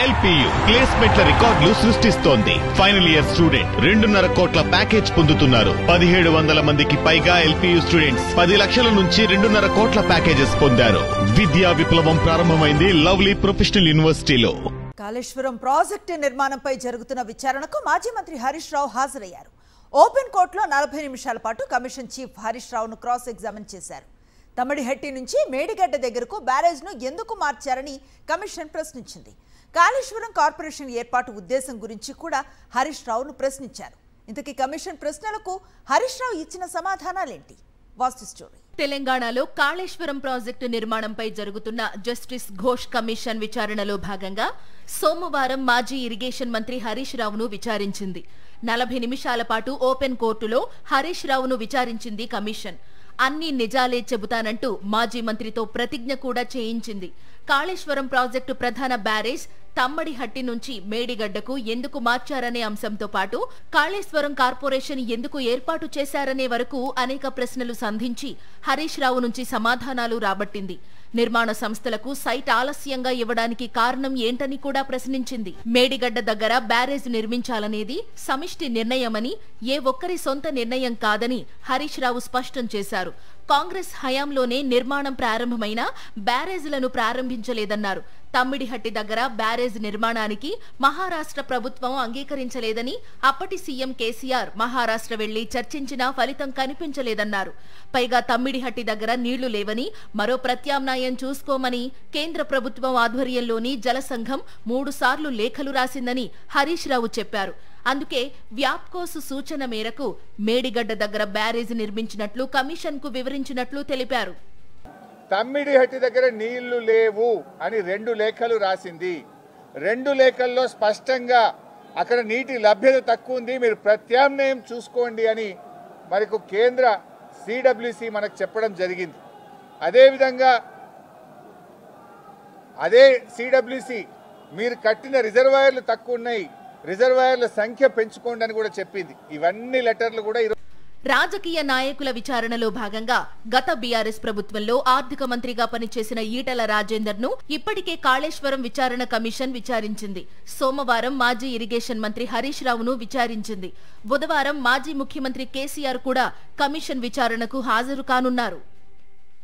LPU ప్లేస్మెంట్ల రికార్డులు సృష్టిస్తోంది. Final year student 2.5 కోట్ల ప్యాకేజ్ పొందుతున్నారు. 1700 మందికి పైగా LPU స్టూడెంట్స్ 10 లక్షల నుంచి 2.5 కోట్ల ప్యాకేజెస్ పొందారు. విద్యా విప్లవం ప్రారంభమైంది లవ్లీ ప్రొఫెషనల్ యూనివర్సిటీలో. కాళేశ్వరం ప్రాజెక్టు నిర్మాణంపై జరుగుతున్న విచారణకు మాజీ మంత్రి హరీష్ రావు హాజరయ్యారు. ఓపెన్ కోర్టులో 40 నిమిషాల పాటు కమిషన్ చీఫ్ హరీష్ రావును క్రాస్ ఎగ్జామిన్ చేశారు. తమ్మిడిహట్టి నుంచి మేడిగడ్డ దగ్గరకు బ్యారేజ్ను ఎందుకు మార్చారని కమిషన్ ప్రశ్నించింది. కాళేశ్వరం కార్పొరేషన్ ఏర్పాటు ఉద్దేశం గురించి కూడా హరీష్ రావును ప్రశ్నించారు. ఇంతకీ కమిషన్ ప్రశ్నలకు హరీష్ రావు ఇచ్చిన సమాధానాలేంటి? వాస్తు స్టోరీ. తెలంగాణలో కాళేశ్వరం ప్రాజెక్టు నిర్మాణంపై జరుగుతున్న జస్టిస్ ఘోష్ కమిషన్ విచారణలో భాగంగా సోమవారం మాజీ ఇరిగేషన్ మంత్రి హరీష్ రావును విచారించింది. 40 నిమిషాల పాటు ఓపెన్ కోర్టులో హరీష్ రావును విచారించింది కమిషన్. అన్ని నిజాలే చెబుతానంటూ మాజీ మంత్రితో ప్రతిజ్ఞ కూడా చేయించింది. కాళేశ్వరం ప్రాజెక్టు ప్రధాన బ్యారేజ్ తమ్మడిహట్టి నుంచి మేడిగడ్డకు ఎందుకు మార్చారనే అంశంతో పాటు కాళేశ్వరం కార్పొరేషన్ ఎందుకు ఏర్పాటు చేశారనే వరకు అనేక ప్రశ్నలు సంధించి హరీష్ రావు నుంచి సమాధానాలు రాబట్టింది. నిర్మాణ సంస్థలకు సైట్ ఆలస్యంగా ఇవ్వడానికి కారణం ఏంటని కూడా ప్రశ్నించింది. మేడిగడ్డ దగ్గర బ్యారేజ్ నిర్మించాలనేది సమిష్టి నిర్ణయమని, ఏ ఒక్కరి సొంత నిర్ణయం కాదని హరీష్ రావు స్పష్టం చేశారు. కాంగ్రెస్ హయాంలోనే నిర్మాణం ప్రారంభమైన బ్యారేజ్లను ప్రారంభించలేదన్నారు. తమ్మిడిహట్టి దగ్గర బ్యారేజ్ నిర్మాణానికి మహారాష్ట్ర ప్రభుత్వం అంగీకరించలేదని, అప్పటి సీఎం కేసీఆర్ మహారాష్ట్ర వెళ్లి చర్చించినా ఫలితం కనిపించలేదన్నారు. పైగా తమ్మిడిహట్టి దగ్గర నీళ్లు లేవని, మరో ప్రత్యామ్నాయం చూసుకోమని కేంద్ర ప్రభుత్వం ఆధ్వర్యంలోని జలసంఘం 3 సార్లు లేఖలు రాసిందని హరీష్ రావు చెప్పారు. అందుకే వ్యాప్కోస్ సూచన మేరకు మేడిగడ్డ దగ్గర బ్యారేజ్ నిర్మించినట్లు కమిషన్ కు వివరించినట్లు తెలిపారు. తమ్మిడిహట్టి దగ్గర నీళ్లు లేవు అని 2 లేఖలు రాసింది. 2 లేఖల్లో స్పష్టంగా అక్కడ నీటి లభ్యత తక్కువ ఉంది, మీరు ప్రత్యామ్నాయం చూసుకోండి అని మనకు కేంద్ర CWC మనకు చెప్పడం జరిగింది. అదేవిధంగా అదే CWC మీరు కట్టిన రిజర్వాయర్లు తక్కువ ఉన్నాయి, రిజర్వాయర్ల సంఖ్య పెంచుకోండి అని కూడా చెప్పింది. ఇవన్నీ లెటర్లు కూడా రాజకీయ నాయకుల విచారణలో భాగంగా గత బీఆర్ఎస్ ప్రభుత్వంలో ఆర్థిక మంత్రిగా పనిచేసిన ఈటల రాజేందర్ ను ఇప్పటికే కాళేశ్వరం విచారణ కమిషన్ విచారించింది. సోమవారం మాజీ ఇరిగేషన్ మంత్రి హరీష్ రావును విచారించింది. బుధవారం మాజీ ముఖ్యమంత్రి కేసీఆర్ కూడా కమిషన్ విచారణకు హాజరు కానున్నారు.